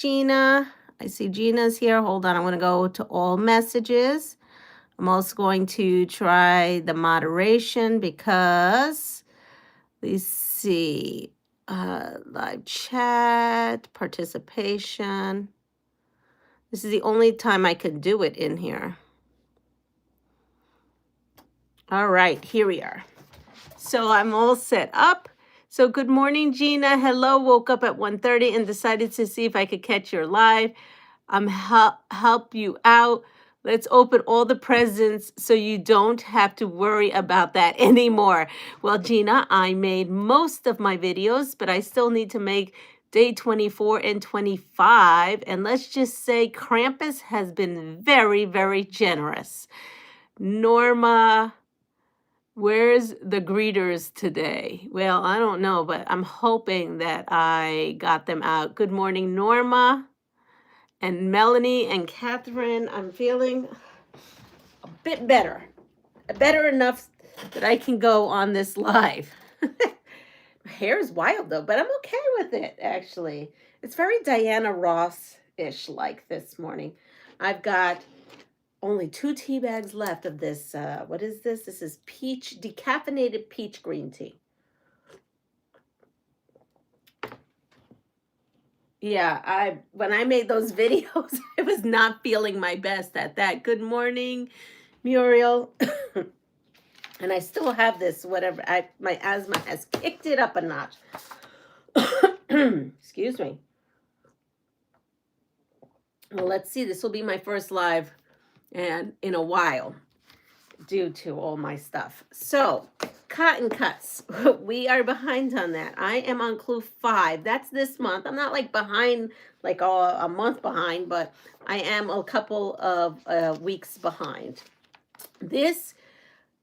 Gina. I see Gina's here. Hold on. I'm going to go to all messages. I'm also going to try the moderation because, let's see, live chat, participation. This is the only time I could do it in here. All right, here we are. So I'm all set up. So good morning, Gina. Hello, woke up at 1:30 and decided to see if I could catch your live. I'm help you out. Let's open all the presents so you don't have to worry about that anymore. Well, Gina, I made most of my videos, but I still need to make day 24 and 25. And let's just say Krampus has been very, very generous. Norma, where's the greeters today? Well, I don't know, but I'm hoping that I got them out. Good morning, Norma and Melanie and Catherine. I'm feeling a bit better. Better enough that I can go on this live. My hair is wild though, but I'm okay with it, actually. It's very Diana Ross-ish like this morning. I've got only 2 tea bags left of this. What is this? This is decaffeinated peach green tea. Yeah, when I made those videos, I was not feeling my best at that. Good morning, Muriel. And I still have this, whatever. My asthma has kicked it up a notch. Excuse me. Well, let's see. This will be my first live and in a while due to all my stuff. So, cotton cuts. We are behind on that. I am on clue 5. That's this month. I'm not like behind, like a month behind, but I am a couple of weeks behind. This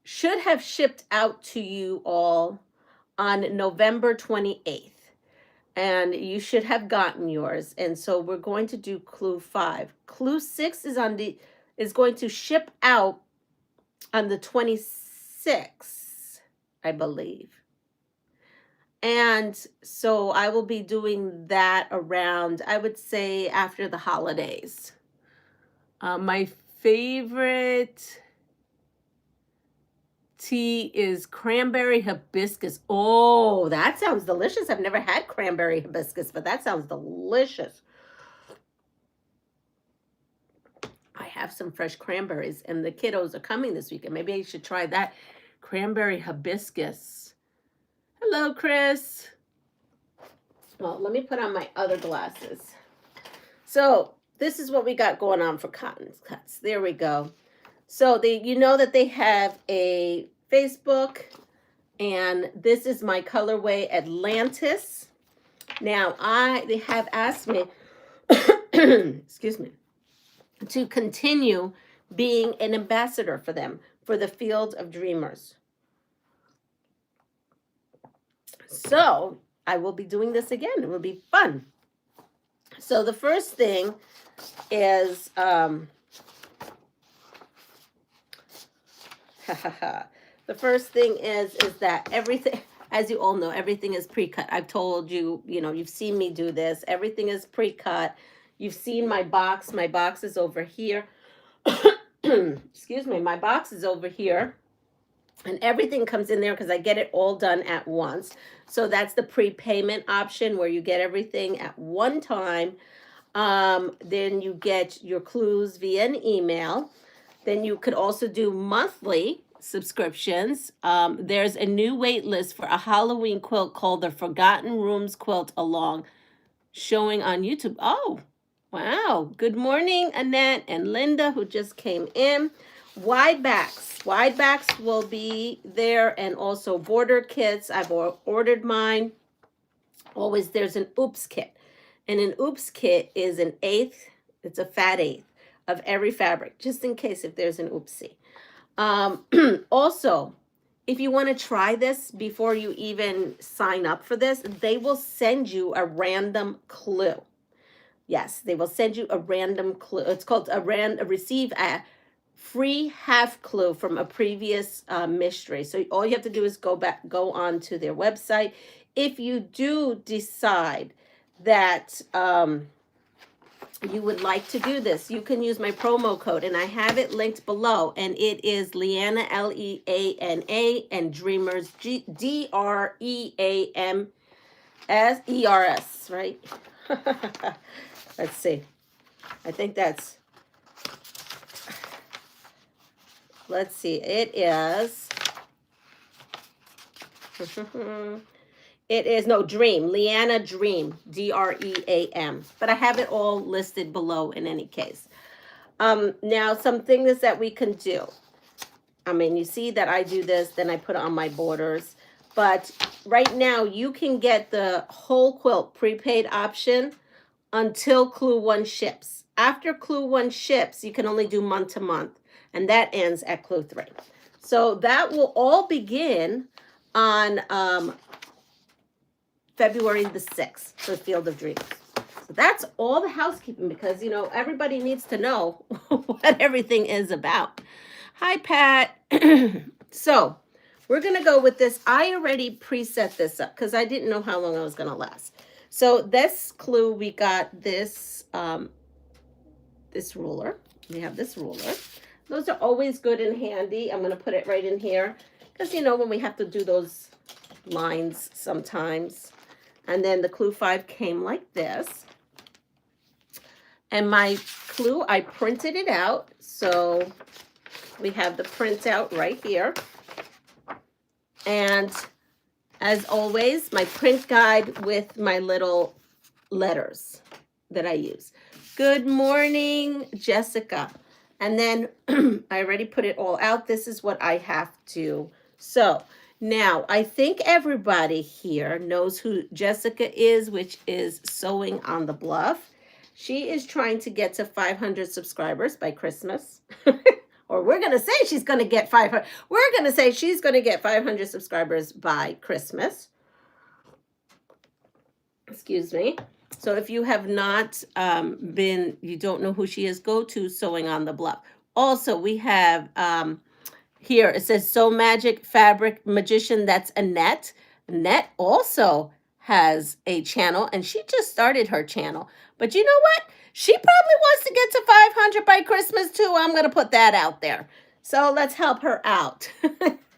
should have shipped out to you all on November 28th. And you should have gotten yours. And so we're going to do clue 5. Clue 6 is going to ship out on the 26th, I believe. And so I will be doing that around, I would say, after the holidays. My favorite tea is cranberry hibiscus. Oh, that sounds delicious. I've never had cranberry hibiscus, but that sounds delicious. I have some fresh cranberries, and the kiddos are coming this weekend. Maybe I should try that cranberry hibiscus. Hello, Chris. Well, let me put on my other glasses. So this is what we got going on for cotton cuts. There we go. So you know that they have a Facebook, and this is my colorway Atlantis. Now they have asked me, excuse me, to continue being an ambassador for them for the Field of Dreamers. So I will be doing this again. It will be fun. So the first thing is the first thing is that everything, as you all know, everything is pre-cut. I've told you, you've seen me do this. Everything is pre-cut. You've seen my box. My box is over here. Excuse me. My box is over here. And everything comes in there because I get it all done at once. So that's the prepayment option where you get everything at one time. Then you get your clues via an email. Then you could also do monthly subscriptions. There's a new wait list for a Halloween quilt called the Forgotten Rooms Quilt Along, showing on YouTube. Oh, wow. Good morning, Annette and Linda, who just came in. Wide backs. Wide backs will be there, and also border kits. I've ordered mine. Always there's an oops kit. And an oops kit is an eighth, it's a fat eighth of every fabric, just in case if there's an oopsie. Also, if you want to try this before you even sign up for this, they will send you a random clue. Yes, they will send you a random clue. It's called receive a free half clue from a previous mystery. So all you have to do is go on to their website. If you do decide that you would like to do this, you can use my promo code, and I have it linked below, and it is Leana, Leana, and Dreamers, Dreamers, right? Let's see. I think that's, let's see, it is, it is, no, Dream, Leana Dream, Dream. But I have it all listed below in any case. Now, some things that we can do. I mean, you see that I do this, then I put it on my borders. But right now, you can get the whole quilt prepaid option until Clue 1 ships. After Clue 1 ships, you can only do month to month, and that ends at Clue 3. So that will all begin on February the 6th for Field of Dreams. So that's all the housekeeping, because, you know, everybody needs to know what everything is about. Hi, Pat. So we're going to go with this. I already preset this up because I didn't know how long I was going to last. So this clue, we got this, this ruler. We have this ruler. Those are always good and handy. I'm going to put it right in here because, you know, when we have to do those lines sometimes. And then the Clue 5 came like this. And my clue, I printed it out. So we have the printout right here. And as always, my print guide with my little letters that I use. Good morning, Jessica. And then I already put it all out. This is what I have to sew. Now, I think everybody here knows who Jessica is, which is Sewing on the Bluff. She is trying to get to 500 subscribers by Christmas. Or we're going to say she's going to get 500. We're going to say she's going to get 500 subscribers by Christmas. Excuse me. So if you have not you don't know who she is, go to Sewing on the Bluff. Also, we have here, it says Sew Magic Fabric Magician. That's Annette. Annette also has a channel, and she just started her channel. But you know what? She probably wants to get to 500 by Christmas too. I'm going to put that out there. So let's help her out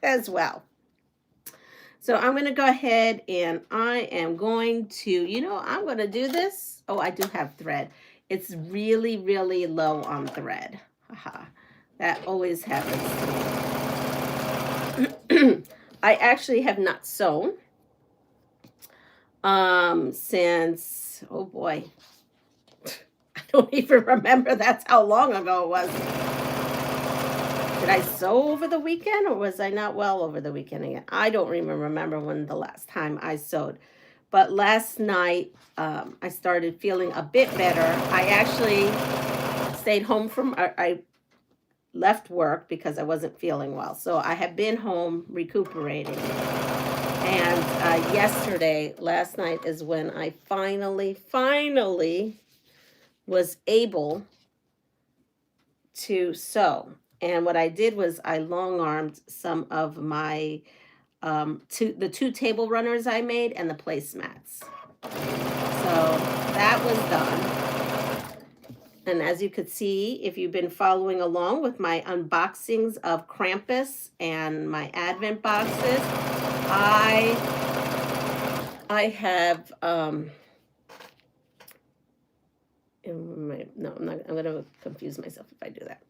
as well. So I'm going to go ahead and I am going to, you know, I'm going to do this. Oh, I do have thread. It's really, really low on thread. Haha. That always happens. I actually have not sewn since, oh boy, I don't even remember. That's how long ago it was. Did I sew over the weekend, or was I not well over the weekend again? I don't even remember when the last time I sewed. But last night, I started feeling a bit better. I actually stayed home from, I left work because I wasn't feeling well. So I have been home recuperating. And last night is when I finally was able to sew. And what I did was I long-armed some of my, the 2 table runners I made and the placemats. So that was done. And as you could see, if you've been following along with my unboxings of Krampus and my Advent boxes, I have, no, I'm going to confuse myself if I do that.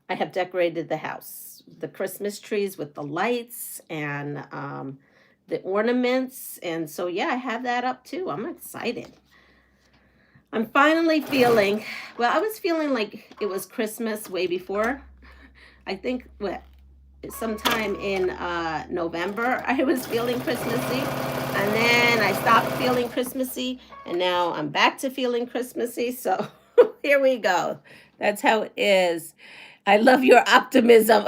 I have decorated the house, the Christmas trees with the lights and the ornaments. And so, yeah, I have that up too. I'm excited. I'm finally feeling, well, I was feeling like it was Christmas way before. I think sometime in November, I was feeling Christmassy. And then I stopped feeling Christmassy. And now I'm back to feeling Christmassy. So here we go. That's how it is. I love your optimism.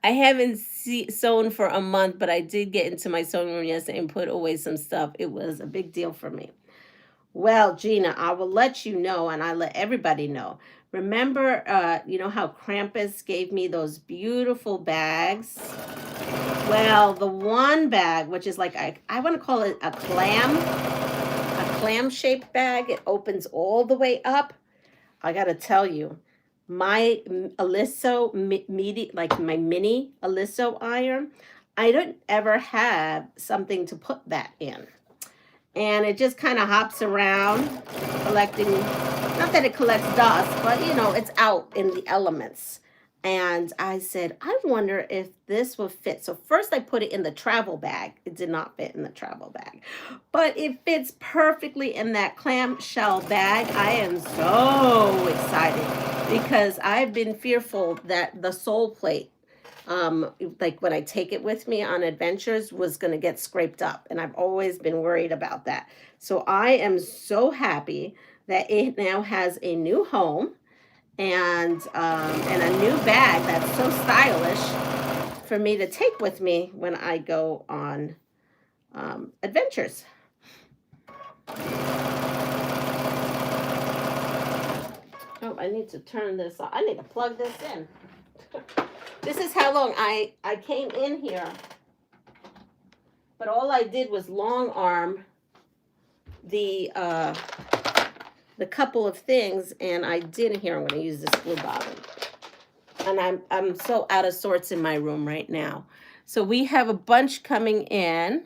I haven't sewn for a month, but I did get into my sewing room yesterday and put away some stuff. It was a big deal for me. Well, Gina, I will let you know, and I let everybody know. Remember, you know how Krampus gave me those beautiful bags? Well, the one bag, which is like, I want to call it a clam clam-shaped bag. It opens all the way up. I got to tell you, my Aliso like my mini Aliso iron, I don't ever have something to put that in. And it just kind of hops around collecting, not that it collects dust, but you know, it's out in the elements. And I said, I wonder if this will fit. So first I put it in the travel bag. It did not fit in the travel bag, but it fits perfectly in that clamshell bag. I am so excited because I've been fearful that the sole plate, like when I take it with me on adventures, was going to get scraped up. And I've always been worried about that. So I am so happy that it now has a new home and a new bag that's so stylish for me to take with me when I go on adventures. Oh, I need to turn this on. I need to plug this in. This is how long I came in here, but all I did was long arm the couple of things, and I did here. I'm going to use this blue bobbin, and I'm so out of sorts in my room right now. So we have a bunch coming in.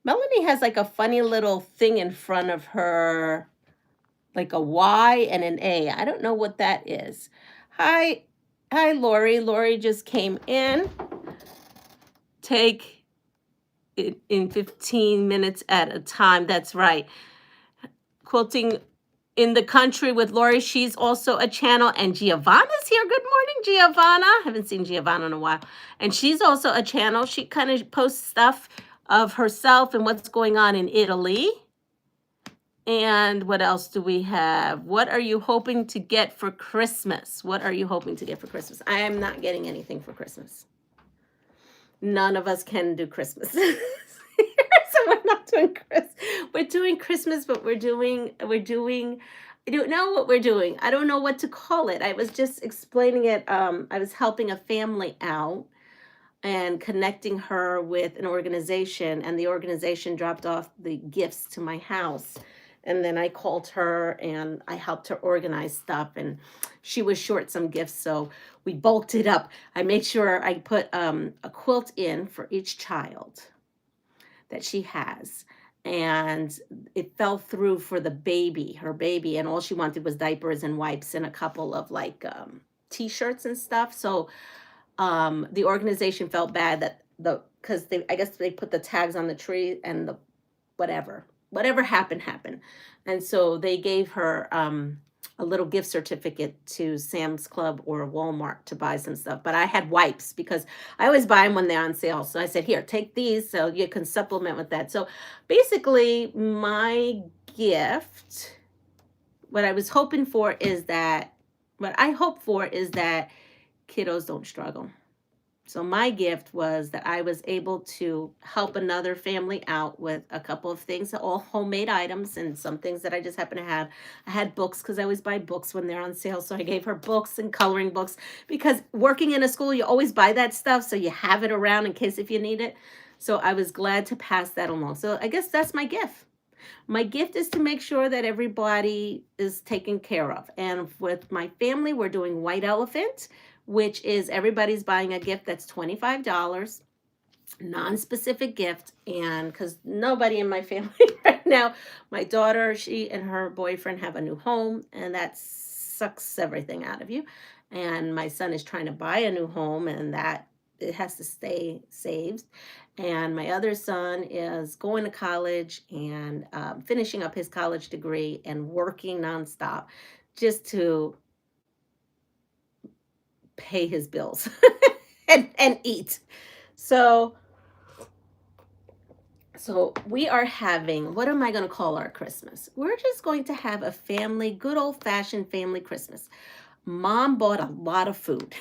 Melanie has like a funny little thing in front of her, like a Y and an A. I don't know what that is. Hi, Lori. Lori just came in. Take it in 15 minutes at a time. That's right. Quilting in the Country with Lori. She's also a channel. And Giovanna's here. Good morning, Giovanna. Haven't seen Giovanna in a while. And she's also a channel. She kind of posts stuff of herself and what's going on in Italy. And what else do we have? What are you hoping to get for Christmas? What are you hoping to get for Christmas? I am not getting anything for Christmas. None of us can do Christmas. So we're not doing Christmas. We're doing Christmas, but we're doing, I don't know what we're doing. I don't know what to call it. I was just explaining it. I was helping a family out and connecting her with an organization, and the organization dropped off the gifts to my house. And then I called her and I helped her organize stuff, and she was short some gifts, so we bulked it up. I made sure I put a quilt in for each child that she has, and it fell through for the baby, her baby, and all she wanted was diapers and wipes and a couple of like t-shirts and stuff. So the organization felt bad that because I guess they put the tags on the tree, and the whatever happened. And so they gave her a little gift certificate to Sam's Club or Walmart to buy some stuff. But I had wipes because I always buy them when they're on sale. So I said, here, take these so you can supplement with that. So basically my gift, what I hope for is that kiddos don't struggle. So my gift was that I was able to help another family out with a couple of things, all homemade items, and some things that I just happen to have. I had books because I always buy books when they're on sale. So I gave her books and coloring books, because working in a school, you always buy that stuff, so you have it around in case if you need it. So I was glad to pass that along. So I guess that's my gift. My gift is to make sure that everybody is taken care of. And with my family, we're doing White Elephant, which is everybody's buying a gift that's $25, non-specific gift. And because nobody in my family right now, my daughter, she and her boyfriend have a new home, and that sucks everything out of you. And my son is trying to buy a new home, and that it has to stay saved. And my other son is going to college and finishing up his college degree and working nonstop just to pay his bills and eat. So we are having, what am I going to call our Christmas? We're just going to have a family, good old-fashioned family Christmas. Mom bought a lot of food.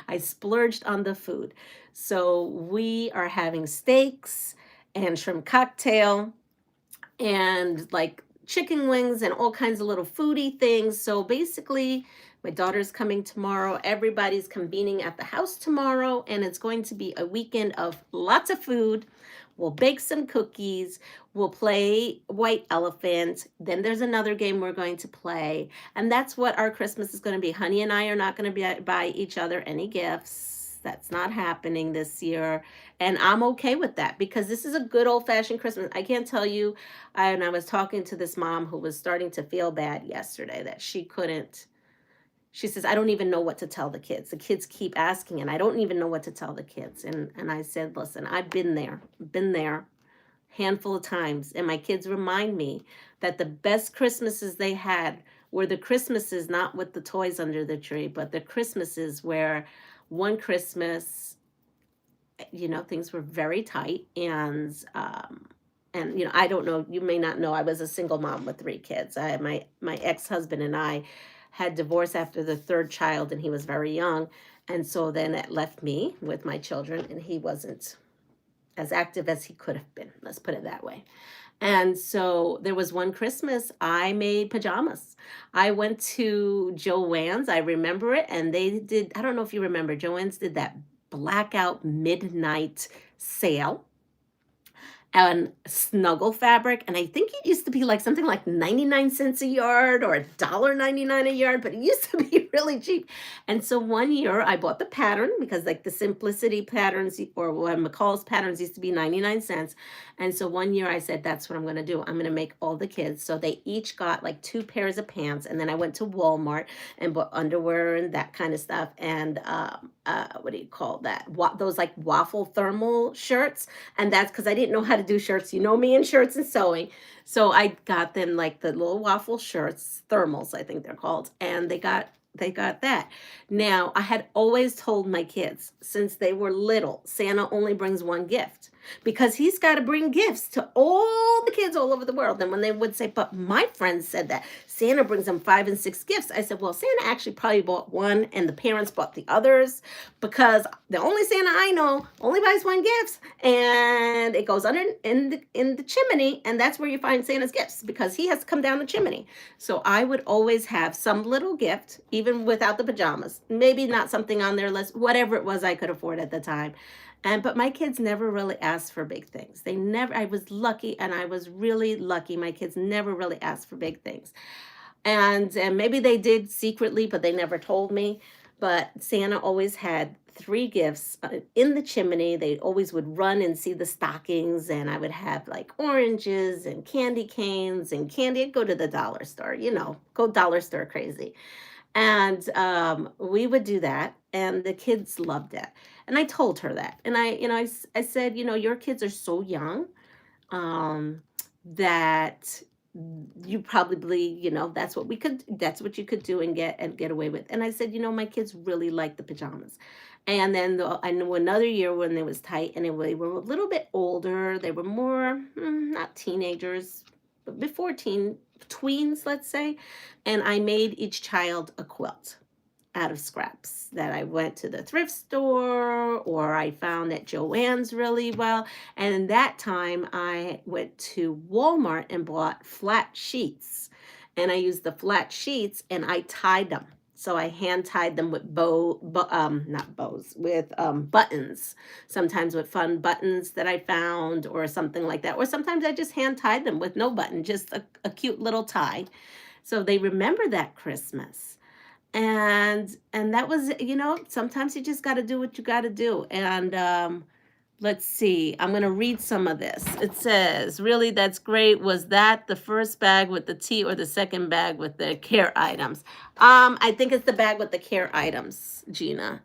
I splurged on the food. So we are having steaks and shrimp cocktail and like chicken wings and all kinds of little foodie things. So basically, my daughter's coming tomorrow. Everybody's convening at the house tomorrow, and it's going to be a weekend of lots of food, We'll bake some cookies. We'll play White Elephant. Then there's another game we're going to play. And that's what our Christmas is going to be. Honey and I are not going to buy each other any gifts. That's not happening this year. And I'm okay with that because this is a good old-fashioned Christmas. I can't tell you, and I was talking to this mom who was starting to feel bad yesterday that she couldn't. She says, I don't even know what to tell the kids. The kids keep asking, and I don't even know what to tell the kids. And I said, listen, I've been there handful of times. And my kids remind me that the best Christmases they had were the Christmases not with the toys under the tree, but the Christmases where one Christmas, things were very tight. And I don't know, you may not know, I was a single mom with 3 kids. My ex-husband and I had divorced after the 3rd child, and he was very young. And so then it left me with my children, and he wasn't as active as he could have been. Let's put it that way. And so there was one Christmas I made pajamas. I went to Joann's. I remember it. And they did, I don't know if you remember, Joann's did that blackout midnight sale and snuggle fabric. And I think it used to be like something like 99 cents a yard or $1.99 a yard, but it used to be really cheap. And so one year I bought the pattern because like the simplicity patterns or what McCall's patterns used to be 99 cents. And so one year I said, that's what I'm going to do. I'm going to make all the kids. So they each got like 2 pairs of pants. And then I went to Walmart and bought underwear and that kind of stuff. And what do you call that? Those like waffle thermal shirts. And that's because I didn't know how to do shirts. You know me in shirts and sewing. So I got them like the little waffle shirts, thermals, I think they're called. And they got that. Now, I had always told my kids since they were little, Santa only brings one gift because he's got to bring gifts to all the kids all over the world. And when they would say, but my friends said that Santa brings them 5 and 6 gifts, I said, well, Santa actually probably bought one and the parents bought the others because the only Santa I know only buys 1 gift and it goes under in the chimney, and that's where you find Santa's gifts because he has to come down the chimney. So I would always have some little gift, even without the pajamas, maybe not something on their list, whatever it was I could afford at the time. But my kids never really asked for big things. I was lucky, and I was really lucky. My kids never really asked for big things. And maybe they did secretly, but they never told me. But Santa always had 3 gifts in the chimney. They always would run and see the stockings, and I would have like oranges and candy canes and candy. I'd go to the dollar store, go dollar store crazy. And we would do that, and the kids loved it. And I told her that. And I said, your kids are so young that you probably, that's what you could do and get away with. And I said, my kids really like the pajamas. And then I know another year when it was tight and they were a little bit older, they were more, not teenagers, but before tweens, let's say. And I made each child a quilt out of scraps that I went to the thrift store or I found at Joann's really well. And in that time, I went to Walmart and bought flat sheets. And I used the flat sheets and I tied them. So I hand tied them with buttons, sometimes with fun buttons that I found or something like that. Or sometimes I just hand tied them with no button, just a cute little tie. So they remember that Christmas. And that was, sometimes you just got to do what you got to do. And let's see, I'm going to read some of this. It says, really, that's great. Was that the first bag with the tea or the second bag with the care items? I think it's the bag with the care items, Gina.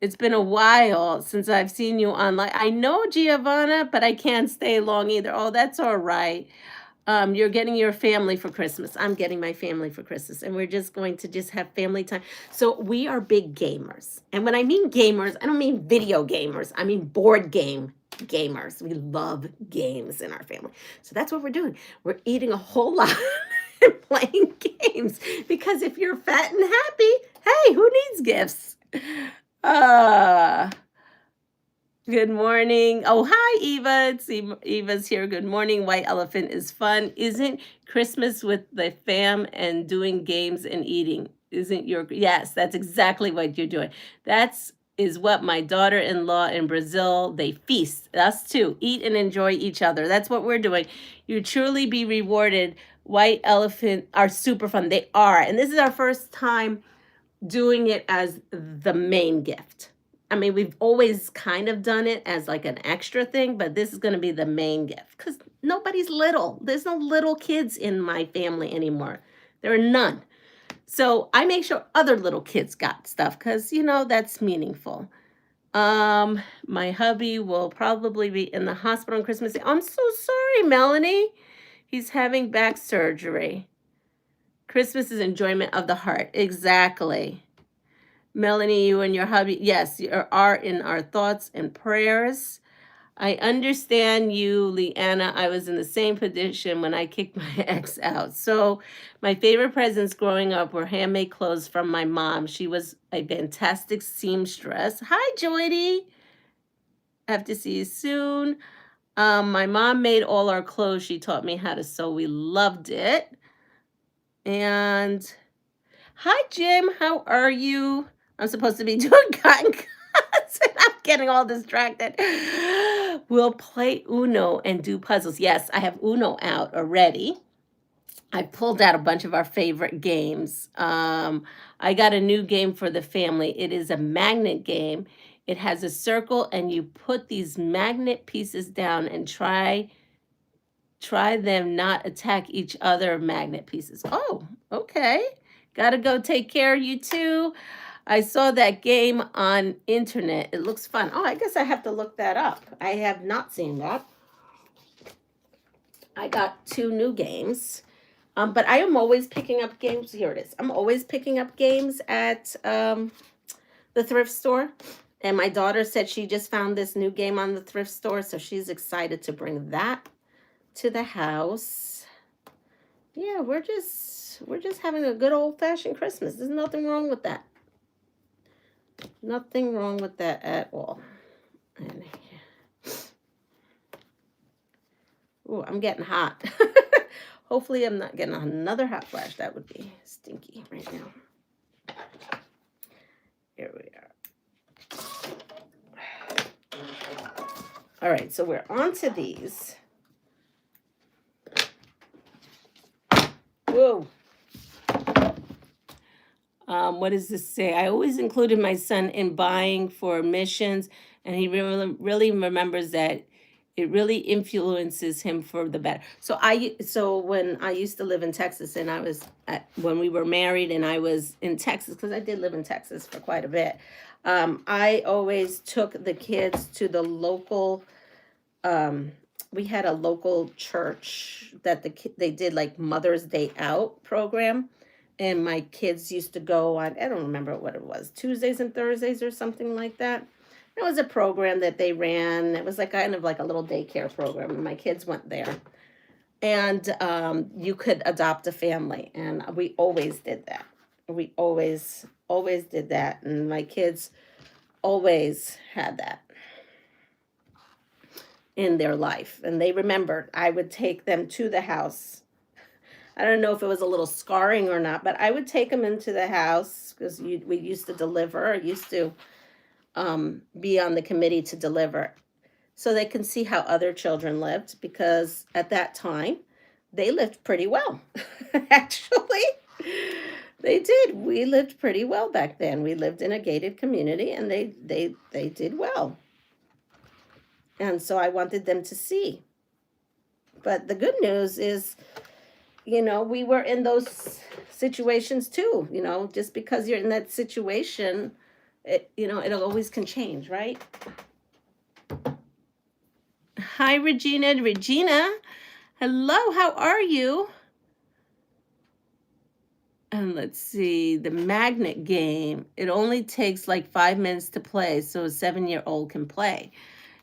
It's been a while since I've seen you online. I know, Giovanna, but I can't stay long either. Oh, that's all right. You're getting your family for Christmas. I'm getting my family for Christmas. And we're just going to have family time. So we are big gamers. And when I mean gamers, I don't mean video gamers. I mean board game gamers. We love games in our family. So that's what we're doing. We're eating a whole lot and playing games. Because if you're fat and happy, hey, who needs gifts? Good morning. Oh, hi, Eva. Eva's here. Good morning. White Elephant is fun. Isn't Christmas with the fam and doing games and eating? Yes, that's exactly what you're doing. That's is what my daughter-in-law in Brazil, they feast. Us too. Eat and enjoy each other. That's what we're doing. You truly be rewarded. White elephant are super fun. They are. And this is our first time doing it as the main gift. I mean, we've always kind of done it as like an extra thing, but this is going to be the main gift because nobody's little. There's no little kids in my family anymore. There are none. So I make sure other little kids got stuff because, you know, that's meaningful. My hubby will probably be in the hospital on Christmas Day. I'm so sorry, Melanie. He's having back surgery. Christmas is enjoyment of the heart. Exactly. Melanie, you and your hubby, yes, you are in our thoughts and prayers. I understand you, Leanna. I was in the same position when I kicked my ex out. So my favorite presents growing up were handmade clothes from my mom. She was a fantastic seamstress. Hi, Joydy. Have to see you soon. My mom made all our clothes. She taught me how to sew. We loved it. And hi, Jim. How are you? I'm supposed to be doing cotton cuts and I'm getting all distracted. We'll play Uno and do puzzles. Yes, I have Uno out already. I pulled out a bunch of our favorite games. I got a new game for the family. It is a magnet game. It has a circle and you put these magnet pieces down and try them not attack each other magnet pieces. Oh, okay. Gotta go take care of you too. I saw that game on internet. It looks fun. Oh, I guess I have to look that up. I have not seen that. I got 2 new games. But I am always picking up games. Here it is. I'm always picking up games at the thrift store. And my daughter said she just found this new game on the thrift store. So she's excited to bring that to the house. Yeah, we're just having a good old-fashioned Christmas. There's nothing wrong with that. Nothing wrong with that at all. And oh, I'm getting hot. Hopefully I'm not getting another hot flash. That would be stinky right now. Here we are. All right, so we're on to these. Whoa. What does this say? I always included my son in buying for missions, and he really remembers that it really influences him for the better. So when I used to live in Texas, and when we were married, and I was in Texas because I did live in Texas for quite a bit. I always took the kids to the local. We had a local church that they did like Mother's Day Out program. And my kids used to go on, I don't remember what it was, Tuesdays and Thursdays or something like that. It was a program that they ran. It was like kind of like a little daycare program. And my kids went there. And you could adopt a family. And we always did that. We always did that. And my kids always had that in their life. And they remembered I would take them to the house. I don't know if it was a little scarring or not, but I would take them into the house because we used to deliver. I used to be on the committee to deliver so they can see how other children lived, because at that time they lived pretty well. Actually, they did. We lived pretty well back then. We lived in a gated community and they did well. And so I wanted them to see. But the good news is, you know, we were in those situations too. You know, just because you're in that situation, it always can change, right? Hi, Regina. Regina, hello, how are you? And let's see, the magnet game. It only takes like 5 minutes to play, so a 7-year-old can play.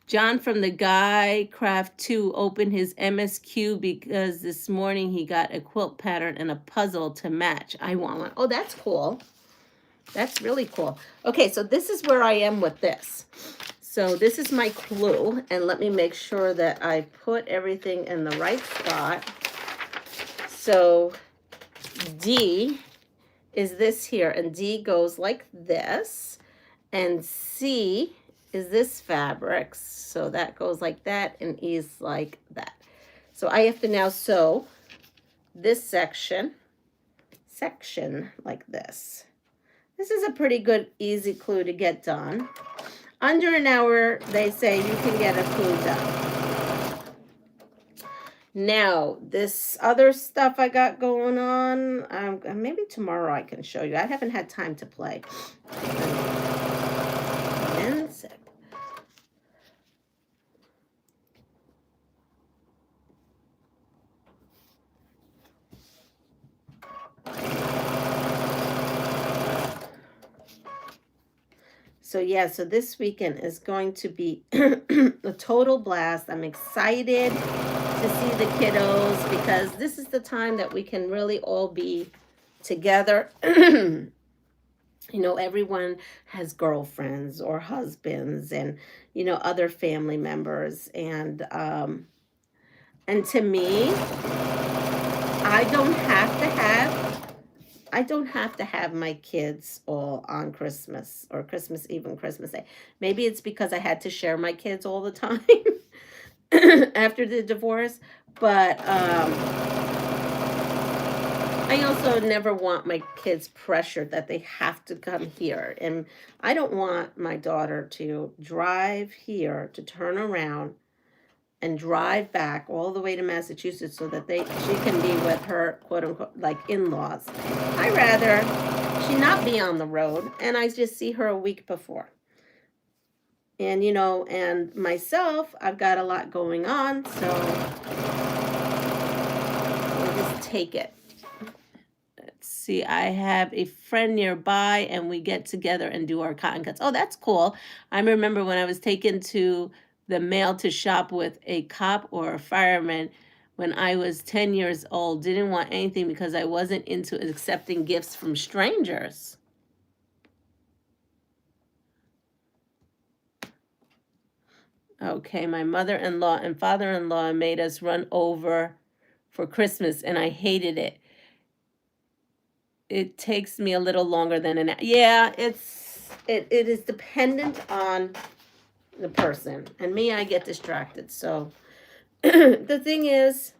John from the Guy Craft 2 opened his MSQ because this morning he got a quilt pattern and a puzzle to match. I want one. Oh, that's cool. That's really cool. Okay, so this is where I am with this. So this is my clue, and let me make sure that I put everything in the right spot. So D is this here, and D goes like this. And C is this fabric. So that goes like that, and E is like that. So I have to now sew this section like this. This is a pretty good, easy clue to get done. Under an hour, they say you can get a clue done. Now, this other stuff I got going on, maybe tomorrow I can show you. I haven't had time to play. So yeah, so this weekend is going to be a total blast. I'm excited to see the kiddos because this is the time that we can really all be together. You know, everyone has girlfriends or husbands and, you know, other family members. And to me, I don't have to have my kids all on Christmas or Christmas Eve and Christmas Day. Maybe it's because I had to share my kids all the time after the divorce. But I also never want my kids pressured that they have to come here. And I don't want my daughter to drive here to turn around and drive back all the way to Massachusetts so that she can be with her quote unquote like in-laws. I rather she not be on the road and I just see her a week before. And you know, and myself, I've got a lot going on, so I'll just take it. Let's see, I have a friend nearby and we get together and do our cotton cuts. Oh, that's cool. I remember when I was taken to the mail to shop with a cop or a fireman when I was 10 years old. Didn't want anything because I wasn't into accepting gifts from strangers. Okay, my mother-in-law and father-in-law made us run over for Christmas, and I hated it. It takes me a little longer than an hour. Yeah, it is dependent on the person. And me, I get distracted. So the thing is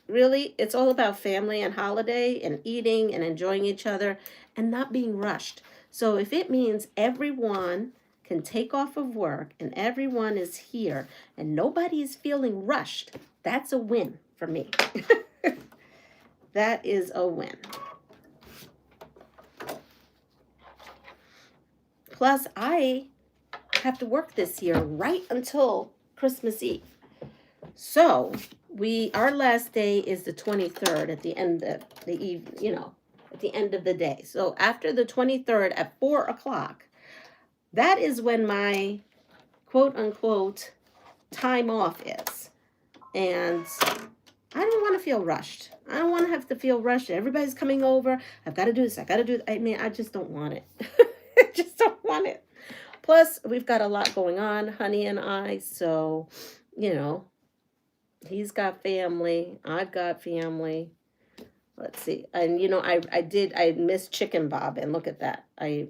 really, it's all about family and holiday and eating and enjoying each other and not being rushed. So if it means everyone can take off of work and everyone is here and nobody is feeling rushed, that's a win for me. That is a win. Plus, I have to work this year right until Christmas Eve. So our last day is the 23rd at the end of the evening, you know, at the end of the day. So after the 23rd at 4 o'clock, that is when my quote unquote time off is. And I don't want to feel rushed. I don't want to have to feel rushed. Everybody's coming over. I've got to do this. I got to do that. I mean, I just don't want it. I just don't want it. Plus, we've got a lot going on, honey and I. So, you know, he's got family. I've got family. Let's see. And, you know, I missed chicken bobbin. Look at that. I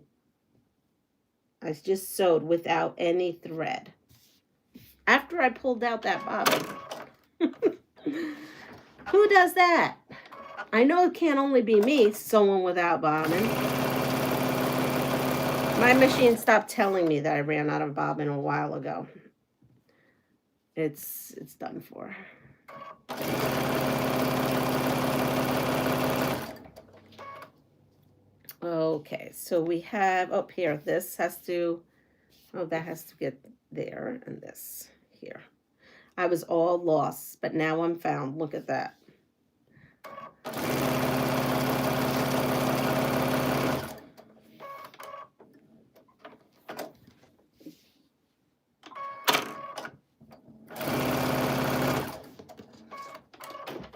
just sewed without any thread. After I pulled out that bobbin. Who does that? I know it can't only be me sewing without bobbin. My machine stopped telling me that I ran out of bobbin a while ago. It's done for. Okay, so we have up here, this has to, oh, that has to get there and this here. I was all lost, but now I'm found. Look at that.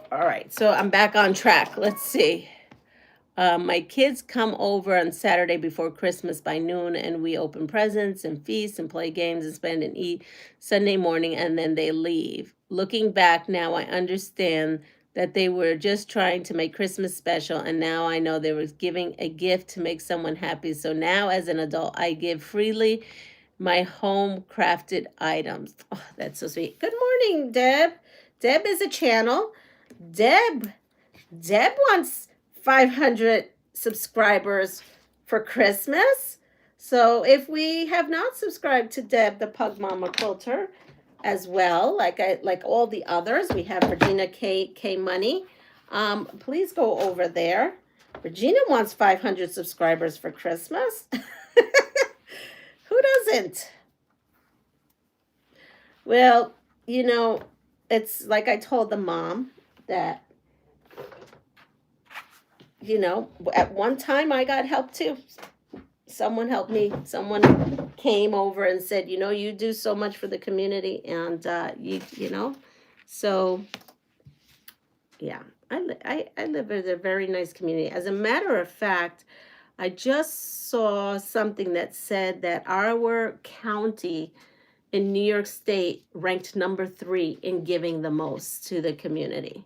All right, so I'm back on track. Let's see. My kids come over on Saturday before Christmas by noon, and we open presents and feast and play games and spend and eat Sunday morning, and then they leave. Looking back now, I understand that they were just trying to make Christmas special, and now I know they were giving a gift to make someone happy. So now as an adult, I give freely my home crafted items. Oh, that's so sweet. Good morning, Deb. Deb is a channel. Deb wants 500 subscribers for Christmas. So if we have not subscribed to Deb, the Pug Mama Quilter, as well, like all the others, we have Regina K Money. Please go over there. Regina wants 500 subscribers for Christmas. Who doesn't? Well, you know, it's like I told the mom that, you know, at one time I got help too. Someone helped me. Someone came over and said, you know, you do so much for the community, and you know, so yeah, I live in a very nice community. As a matter of fact, I just saw something that said that our county in New York State ranked number 3 in giving the most to the community,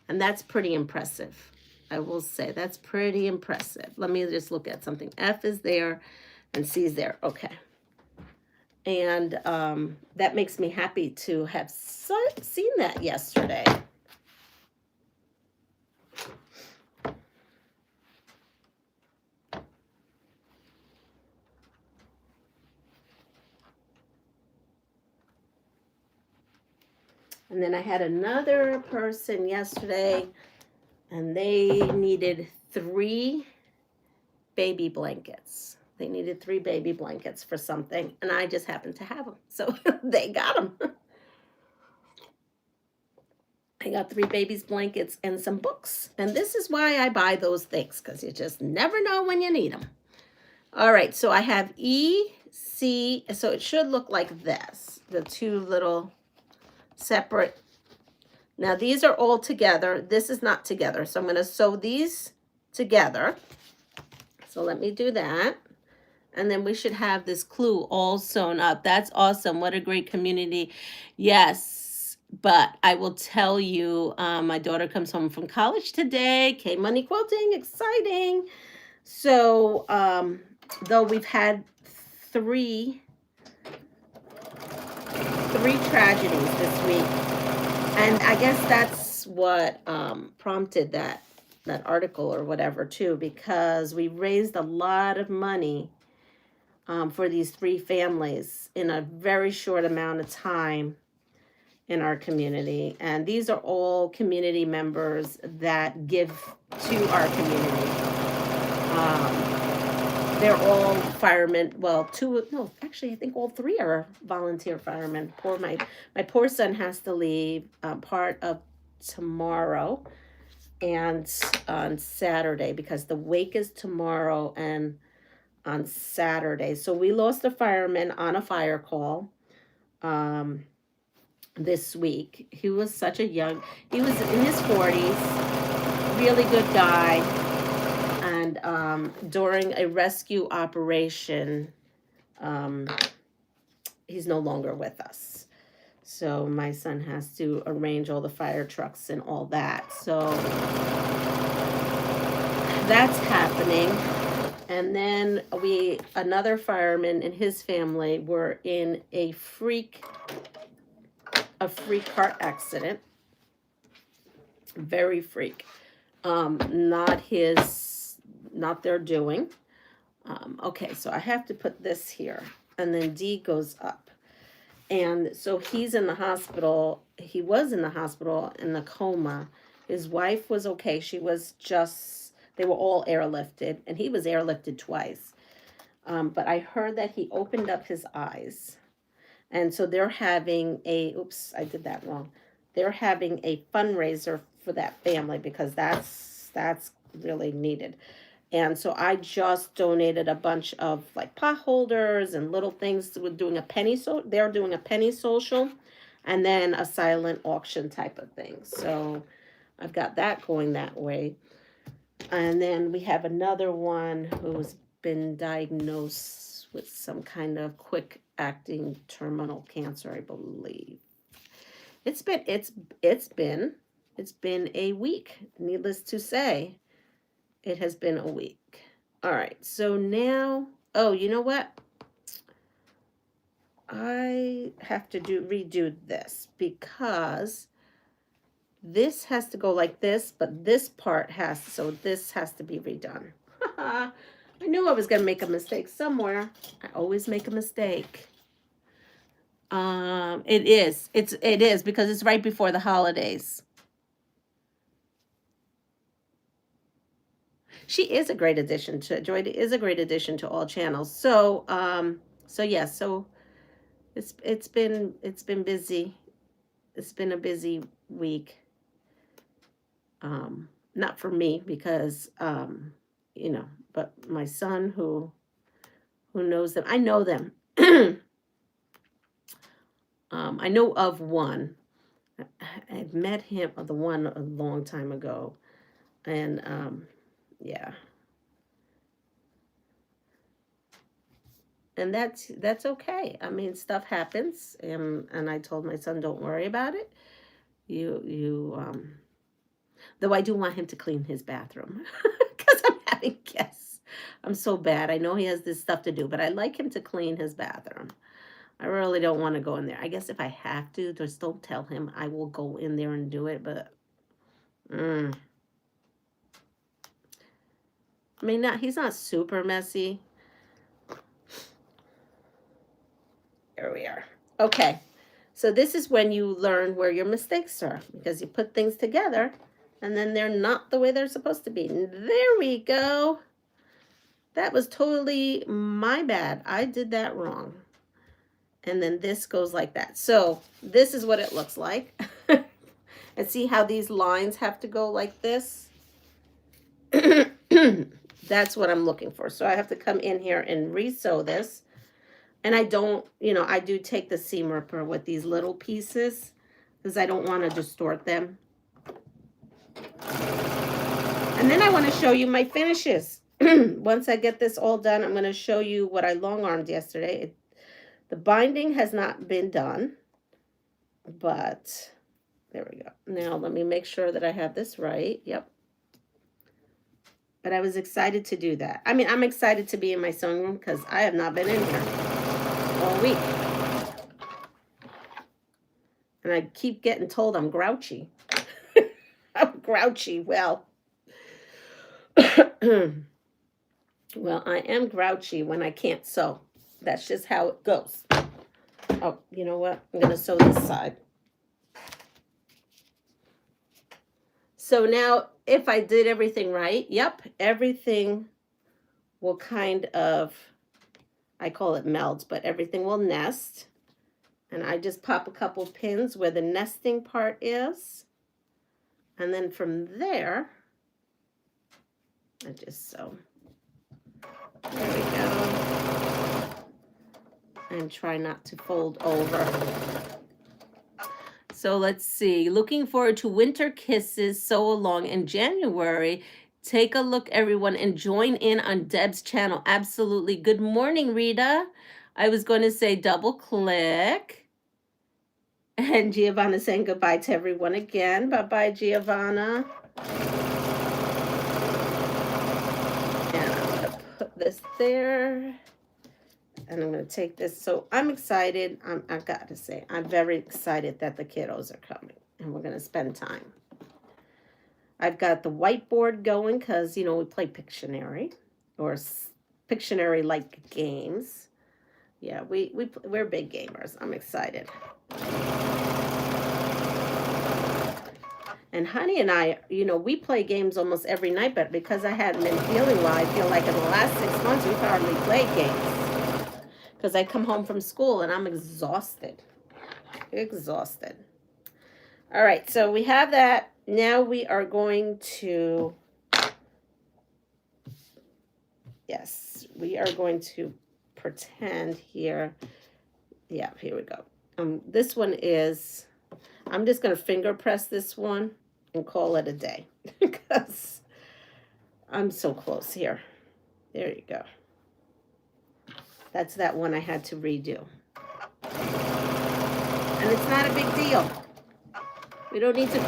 and that's pretty impressive. I will say that's pretty impressive. Let me just look at something. F is there and C is there. Okay. And that makes me happy to have seen that yesterday. And then I had another person yesterday, and they needed 3 baby blankets. They needed 3 baby blankets for something, and I just happened to have them. So they got them. I got 3 babies blankets and some books. And this is why I buy those things, because you just never know when you need them. All right, so I have E, C, so it should look like this. The 2 little separate. Now these are all together. This is not together. So I'm going to sew these together. So let me do that. And then we should have this clue all sewn up. That's awesome. What a great community. Yes, but I will tell you, my daughter comes home from college today. K-Money Quilting, exciting. So, though we've had three tragedies this week, and I guess that's what prompted that article or whatever too, because we raised a lot of money for these 3 families in a very short amount of time in our community. And these are all community members that give to our community. They're all firemen. Well, actually, I think all 3 are volunteer firemen. My poor son has to leave part of tomorrow and on Saturday, because the wake is tomorrow and on Saturday. So we lost a fireman on a fire call this week. He was he was in his 40s, really good guy. And during a rescue operation, he's no longer with us. So my son has to arrange all the fire trucks and all that. So that's happening. And then another fireman and his family were in a freak car accident. Very freak. Not their doing. Okay, so I have to put this here, and then D goes up. And so he's in the hospital. He was in the hospital in a coma. His wife was okay. They were all airlifted, and he was airlifted twice. But I heard that he opened up his eyes. And so they're having oops, I did that wrong. They're having a fundraiser for that family, because that's really needed. And so I just donated a bunch of like pot holders and little things. We're doing they're doing a penny social, and then a silent auction type of thing. So I've got that going that way. And then we have another one who's been diagnosed with some kind of quick acting terminal cancer, I believe. It's been It's been a week. Needless to say, it has been a week. All right, so now, oh, you know what? I have to redo this because this has to go like this, but this part so this has to be redone. I knew I was going to make a mistake somewhere. I always make a mistake. It is because it's right before the holidays. She is a great addition to Joy is a great addition to all channels. So it's been busy. It's been a busy week. Not for me because you know, but my son who knows them. I know them. I know of one. I've met him, the one a long time ago, and yeah. And that's okay. I mean, stuff happens, and I told my son, don't worry about it. Though I do want him to clean his bathroom because I'm having guests. I'm so bad. I know he has this stuff to do, but I like him to clean his bathroom. I really don't want to go in there. I guess if I have to, just don't tell him. I will go in there and do it, but I mean, he's not super messy. Here we are. Okay, so this is when you learn where your mistakes are, because you put things together and then they're not the way they're supposed to be. There we go. That was totally my bad. I did that wrong. And then this goes like that. So this is what it looks like. And see how these lines have to go like this? That's what I'm looking for. So I have to come in here and re-sew this. And I don't, I do take the seam ripper with these little pieces because I don't want to distort them. And then I want to show you my finishes. Once I get this all done, I'm going to show you what I long-armed yesterday. The binding has not been done, but there we go. Now let me make sure that I have this right. Yep. But I was excited to do that. I mean, I'm excited to be in my sewing room because I have not been in here all week. And I keep getting told I'm grouchy. I'm grouchy. Well, well, I am grouchy when I can't sew. That's just how it goes. Oh, you know what? I'm going to sew this side. So now, if I did everything right, yep, everything will kind of, I call it melt, but everything will nest. And I just pop a couple pins where the nesting part is. And then from there, I just sew. There we go. And try not to fold over. So let's see. Looking forward to Winter Kisses Sew Along in January. Take a look, everyone, and join in on Deb's channel. Absolutely. Good morning, Rita. I was going to say double click. And Giovanna saying goodbye to everyone again. Bye-bye, Giovanna. And I'm going to put this there. And I'm going to take this. So I'm excited. I've got to say, I'm very excited that the kiddos are coming. And we're going to spend time. I've got the whiteboard going because, we play Pictionary. Or Pictionary-like games. Yeah, we're big gamers. I'm excited. And Honey and I, we play games almost every night. But because I hadn't been feeling well, I feel like in the last 6 months, we've hardly played games. Because I come home from school and I'm exhausted. Exhausted. All right, so we have that. Now we are going to, yes, we are going to pretend here. Yeah, here we go. This one is, I'm just going to finger press this one and call it a day. Because I'm so close here. There you go. That's that one I had to redo. And it's not a big deal. We don't need to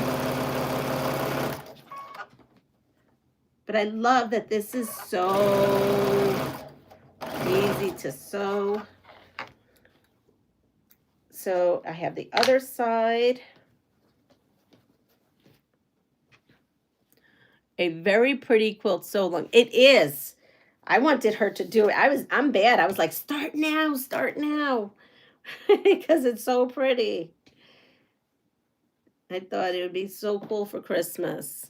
But I love that this is so easy to sew. So I have the other side. A very pretty quilt so long. It is. I wanted her to do it. I'm bad. I was like, start now, because it's so pretty. I thought it would be so cool for Christmas.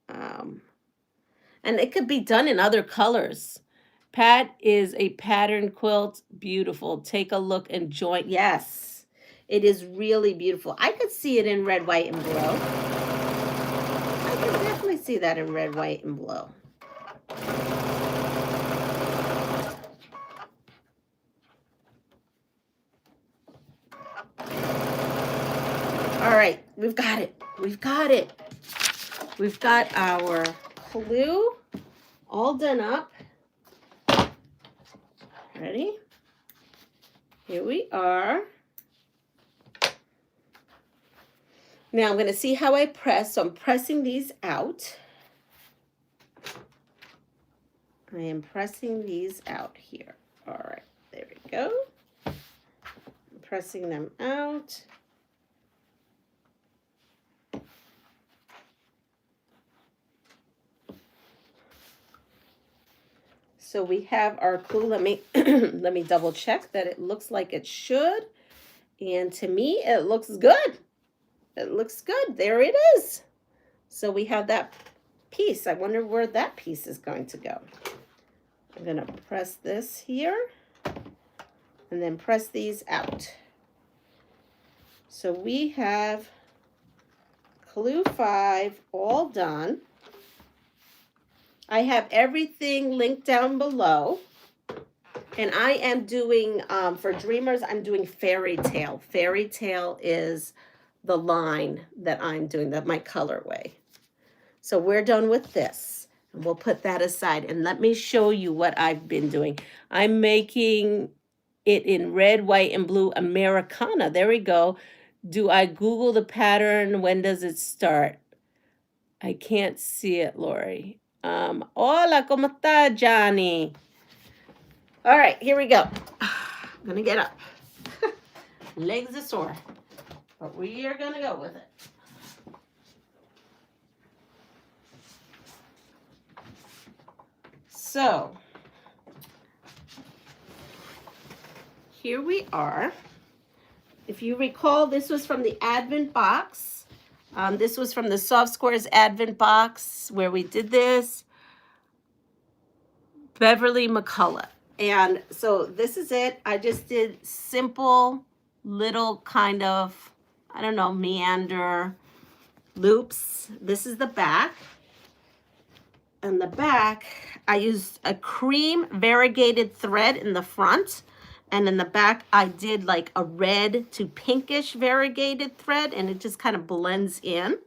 And it could be done in other colors. Pat is a pattern quilt. Beautiful. Take a look and join. Yes, it is really beautiful. I could see it in red, white, and blue. I can definitely see that in red, white, and blue. All right, we've got it. We've got it. We've got our clue all done up. Ready? Here we are. Now I'm going to see how I press. So I'm pressing these out. I am pressing these out here. All right, there we go. I'm pressing them out. So we have our clue. Let me let me double check that it looks like it should. And to me, it looks good. It looks good. There it is. So we have that piece. I wonder where that piece is going to go. I'm going to press this here and then press these out. So we have clue 5 all done. I have everything linked down below. And I am doing, for dreamers, I'm doing fairy tale. Fairy tale is the line that I'm doing, my colorway. So we're done with this. And we'll put that aside. And let me show you what I've been doing. I'm making it in red, white, and blue Americana. There we go. Do I Google the pattern? When does it start? I can't see it, Lori. Hola, ¿cómo está, Johnny? All right, here we go. I'm gonna get up. Legs are sore, but we are gonna go with it. So, here we are. If you recall, this was from the Advent box. This was from the Soft Squares Advent box where we did this. Beverly McCullough. And so this is it. I just did simple little kind of, I don't know, meander loops. This is the back. And the back, I used a cream variegated thread in the front. And in the back, I did like a red to pinkish variegated thread, and it just kind of blends in.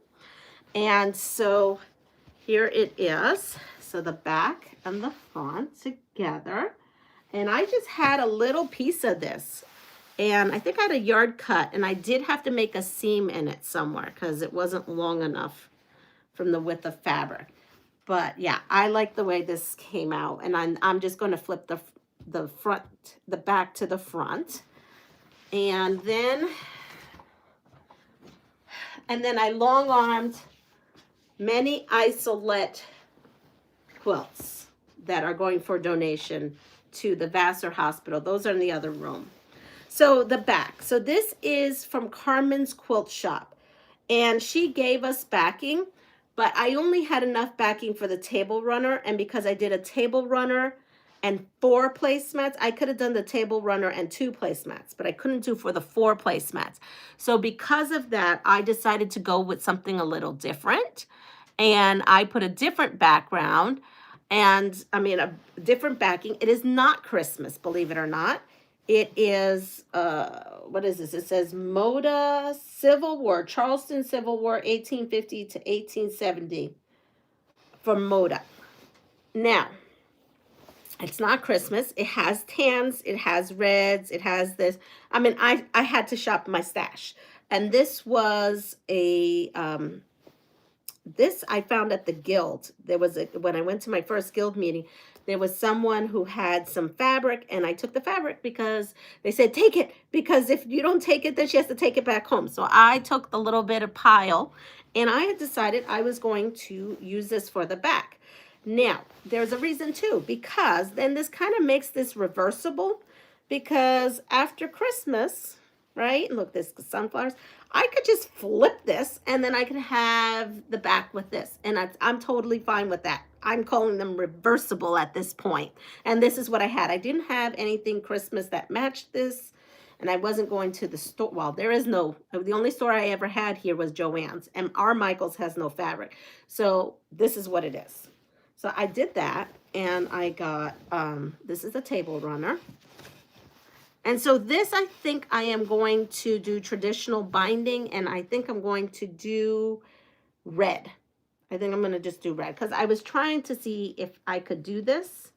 And so here it is. So the back and the front together. And I just had a little piece of this. And I think I had a yard cut, and I did have to make a seam in it somewhere because it wasn't long enough from the width of fabric. But yeah, I like the way this came out. And I'm just going to flip the back to the front. And then I long-armed many isolette quilts that are going for donation to the Vassar Hospital. Those are in the other room. So the back. So this is from Carmen's Quilt Shop. And she gave us backing, but I only had enough backing for the table runner. And because I did a table runner and 4 placemats, I could have done the table runner and 2 placemats, but I couldn't do for the 4 placemats. So because of that, I decided to go with something a little different. And I put a different background and a different backing. It is not Christmas, believe it or not. It is, what is this? It says Moda Civil War, Charleston Civil War, 1850 to 1870 from Moda. Now, it's not Christmas. It has tans, it has reds, it has this. I had to shop my stash. And this was this I found at the guild. When I went to my first guild meeting, there was someone who had some fabric, and I took the fabric because they said, take it, because if you don't take it, then she has to take it back home. So I took the little bit of pile, and I had decided I was going to use this for the back. Now, there's a reason too, because then this kind of makes this reversible, because after Christmas, right? Look, this sunflowers. I could just flip this, and then I could have the back with this. And I'm totally fine with that. I'm calling them reversible at this point. And this is what I had. I didn't have anything Christmas that matched this. And I wasn't going to the store. Well, there is no, the only store I ever had here was Joann's. And our Michael's has no fabric. So this is what it is. So I did that. And I got, this is a table runner. And so this, I think I am going to do traditional binding, and I think I'm going to do red. I think I'm going to just do red, because I was trying to see if I could do this,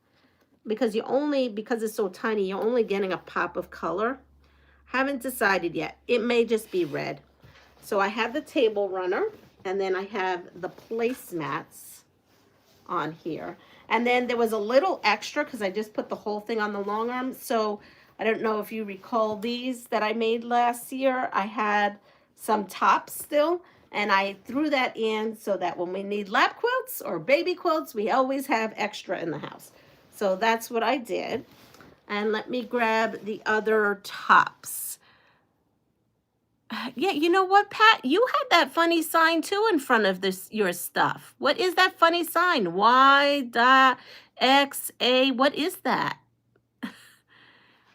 because because it's so tiny, you're only getting a pop of color. Haven't decided yet. It may just be red. So I have the table runner, and then I have the placemats on here. And then there was a little extra, because I just put the whole thing on the long arm. So I don't know if you recall these that I made last year. I had some tops still, and I threw that in so that when we need lap quilts or baby quilts, we always have extra in the house. So that's what I did. And let me grab the other tops. Yeah, you know what, Pat? You had that funny sign too in front of your stuff. What is that funny sign? Y.XA. What is that?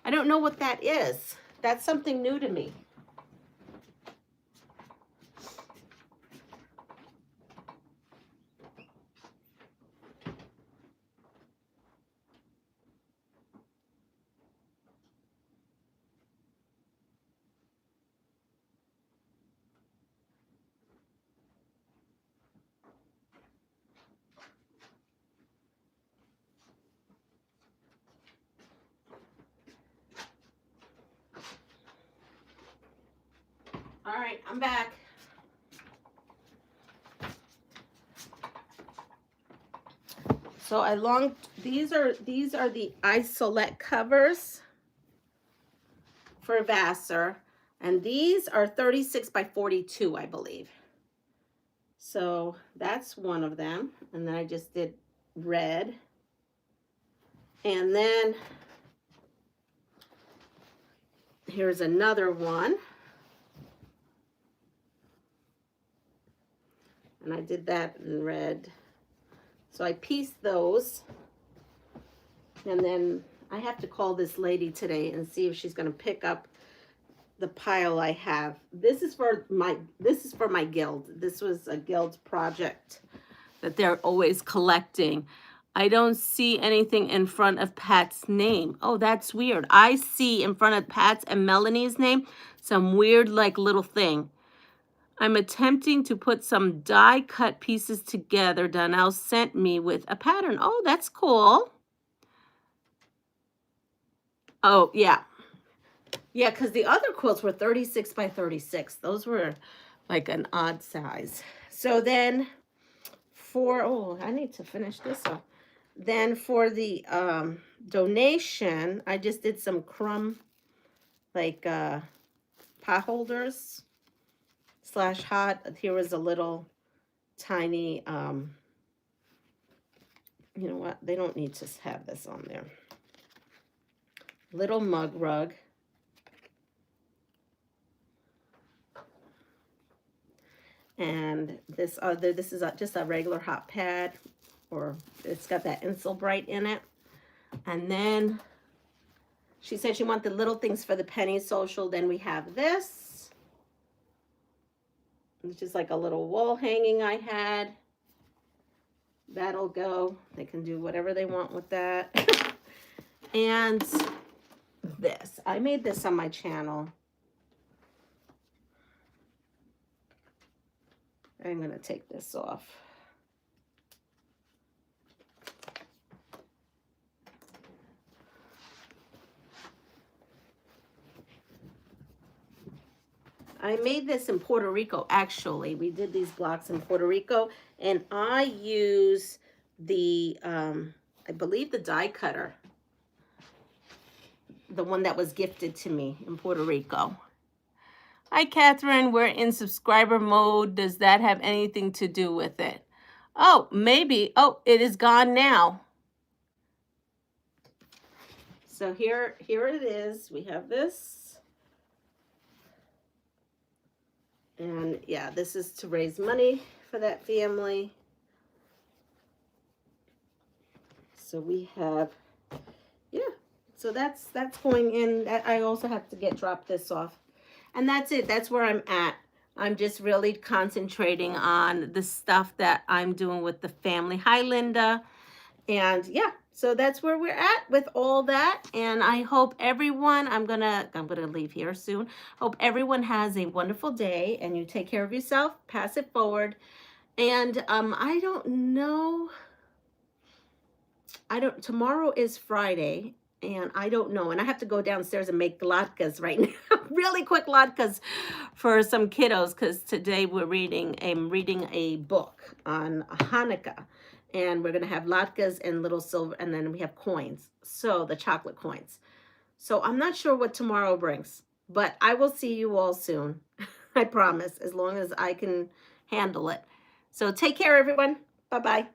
I don't know what that is. That's something new to me. All right, I'm back. So these are the isolette covers for Vassar, and these are 36 by 42, I believe. So that's one of them, and then I just did red. And then here's another one. And I did that in red. So I pieced those. And then I have to call this lady today and see if she's going to pick up the pile I have. This is for my guild. This was a guild project that they're always collecting. I don't see anything in front of Pat's name. Oh, that's weird. I see in front of Pat's and Melanie's name some weird like little thing. I'm attempting to put some die cut pieces together. Donnell sent me with a pattern. Oh, that's cool. Oh, yeah. Yeah, because the other quilts were 36 by 36. Those were like an odd size. So then I need to finish this up. Then for the donation, I just did some crumb, like pot holders / hot. Here was a little tiny, you know what? They don't need to have this on there. Little mug rug. And this is just a regular hot pad, or it's got that Insel Bright in it. And then she said she wanted little things for the penny social. Then we have this, which is like a little wall hanging I had. That'll go. They can do whatever they want with that. And this, I made this on my channel. I'm going to take this off. I made this in Puerto Rico, actually. We did these blocks in Puerto Rico, and I use the, I believe the die cutter, the one that was gifted to me in Puerto Rico. Hi, Catherine. We're in subscriber mode. Does that have anything to do with it? Oh, maybe. Oh, it is gone now. So here it is. We have this. And yeah, this is to raise money for that family. So we have, yeah. So that's going in. I also have to drop this off. And that's it. That's where I'm at. I'm just really concentrating on the stuff that I'm doing with the family. Hi, Linda. And yeah, so that's where we're at with all that. And I hope everyone, I'm gonna leave here soon. Hope everyone has a wonderful day and you take care of yourself, pass it forward. And I don't know. Tomorrow is Friday. And I don't know. And I have to go downstairs and make latkes right now. Really quick latkes for some kiddos. Because today I'm reading a book on Hanukkah. And we're going to have latkes and little silver. And then we have coins. So the chocolate coins. So I'm not sure what tomorrow brings. But I will see you all soon. I promise. As long as I can handle it. So take care, everyone. Bye-bye.